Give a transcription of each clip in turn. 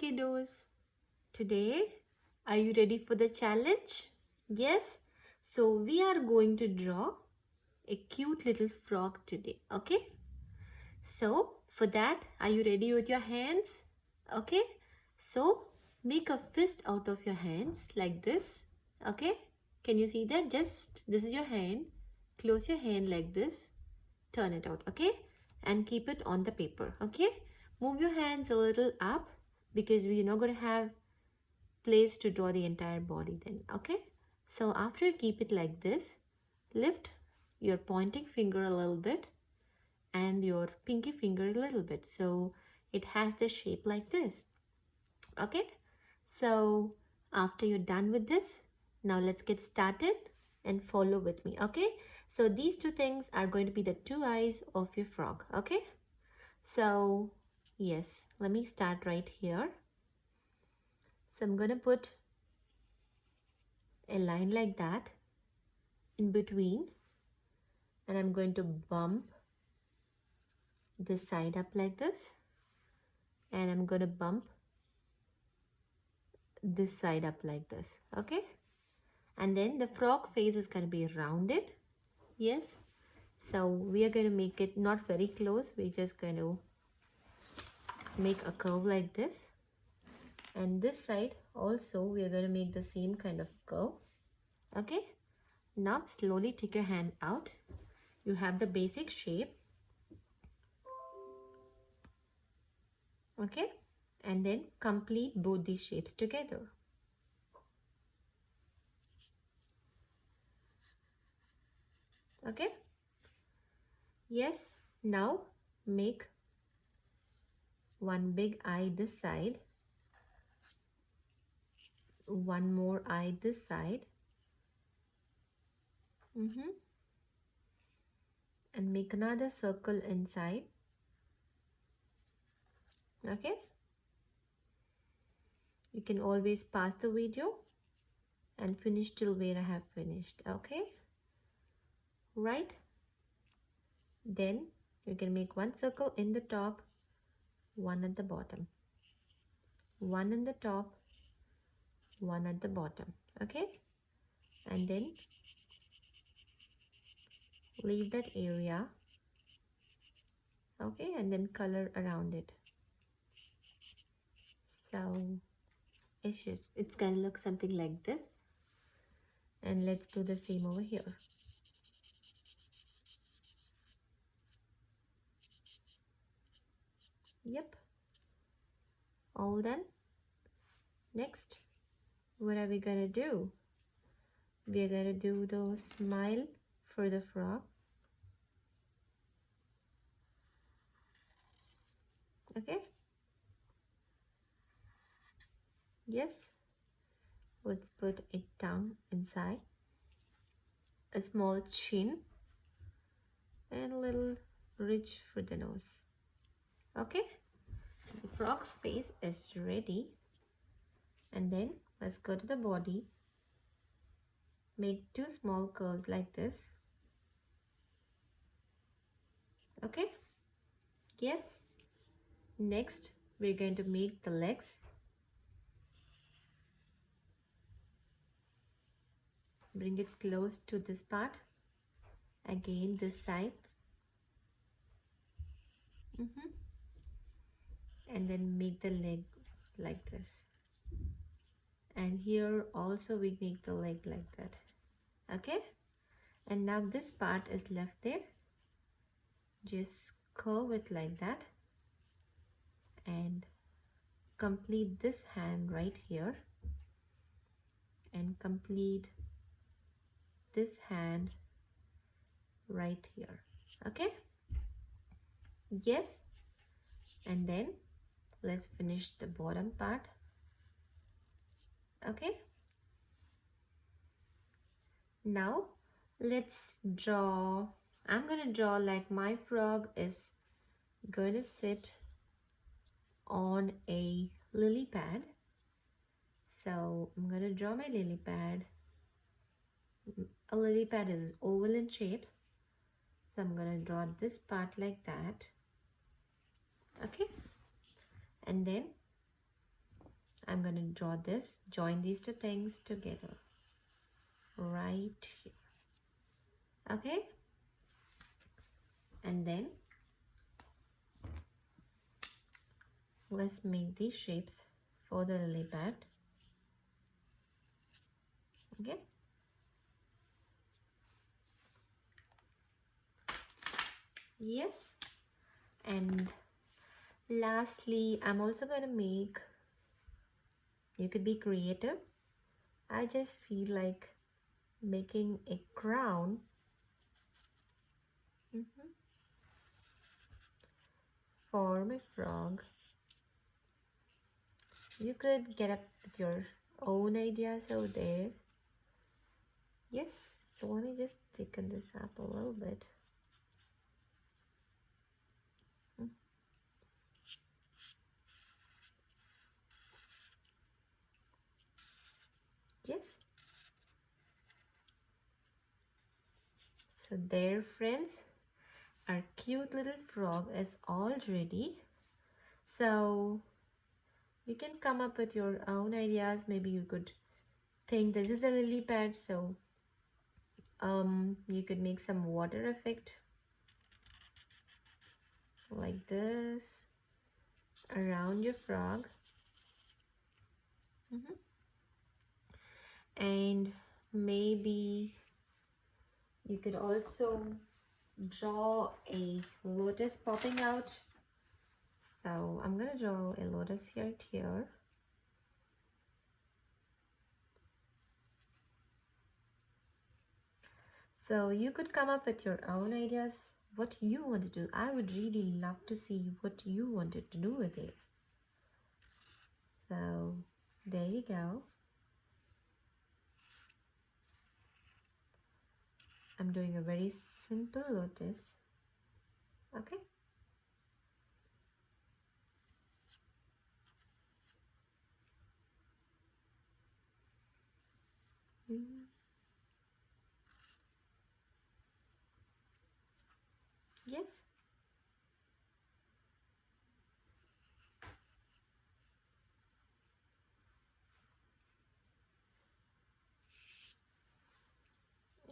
kiddos. Today, are you ready for the challenge? Yes? So, we are going to draw a cute little frog today, okay? So, for that, are you ready with your hands? Okay? So, make a fist out of your hands like this, okay? Can you see that? Just, this is your hand. Close your hand like this. Turn it out, okay? And keep it on the paper, okay? Move your hands a little up because we're not going to have place to draw the entire body then, okay? So after you keep it like this, lift your pointing finger a little bit and your pinky finger a little bit, so it has the shape like this, okay? So after you're done with this, now let's get started and follow with me, okay? So these two things are going to be the two eyes of your frog, okay? So yes, let me start right here. So I'm going to put a line like that in between, and I'm going to bump this side up like this, and I'm going to bump this side up like this, okay? And then the frog face is going to be rounded, yes? So we are going to make it not very close. We're just going to make a curve like this, and this side also we are going to make the same kind of curve, okay? Now slowly take your hand out. You have the basic shape, okay? And then complete both these shapes together. Okay? Yes, now make one big eye this side, one more eye this side, and make another circle inside. Okay? You can always pause the video and finish till where I have finished. Okay? Right? Then you can make one circle in the top, one at the bottom, one in the top, one at the bottom. Okay? And then leave that area, okay, and then color around it. So it's gonna look something like this, and let's do the same over here. Yep, all done. Next, what are we gonna do? We are gonna do the smile for the frog. Okay, yes, let's put a tongue inside, a small chin, and a little ridge for the nose. Okay, the frog's face is ready. And then let's go to the body. Make two small curves like this. Okay, yes. Next, we're going to make the legs. Bring it close to this part. Again, this side. And then make the leg like this. And here also we make the leg like that. Okay? And now this part is left there. Just curve it like that. And complete this hand right here. And complete this hand right here. Okay? Yes. And then let's finish the bottom part. Okay, now let's draw. I'm gonna draw like my frog is gonna sit on a lily pad. So I'm gonna draw my lily pad. A lily pad is oval in shape, so I'm gonna draw this part like that. Okay, and then I'm going to draw this, join these two things together right here. Okay, and then let's make these shapes for the lily pad. Okay, yes, and lastly I'm also going to make, you could be creative, I just feel like making a crown for my frog. You could get up with your own ideas over there. Yes, so let me just thicken this up a little bit. Yes. So there, friends, our cute little frog is all ready. So you can come up with your own ideas. Maybe you could think this is a lily pad, so you could make some water effect like this around your frog. And maybe you could also draw a lotus popping out. So I'm gonna draw a lotus here. So you could come up with your own ideas, what you want to do. I would really love to see what you wanted to do with it. So there you go. I'm doing a very simple lotus. Okay. Yes.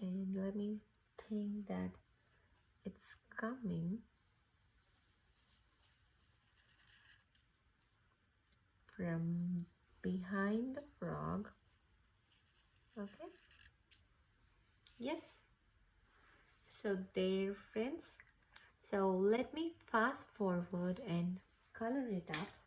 And let me think that it's coming from behind the frog. Okay. Yes. So there, friends. So let me fast forward and color it up.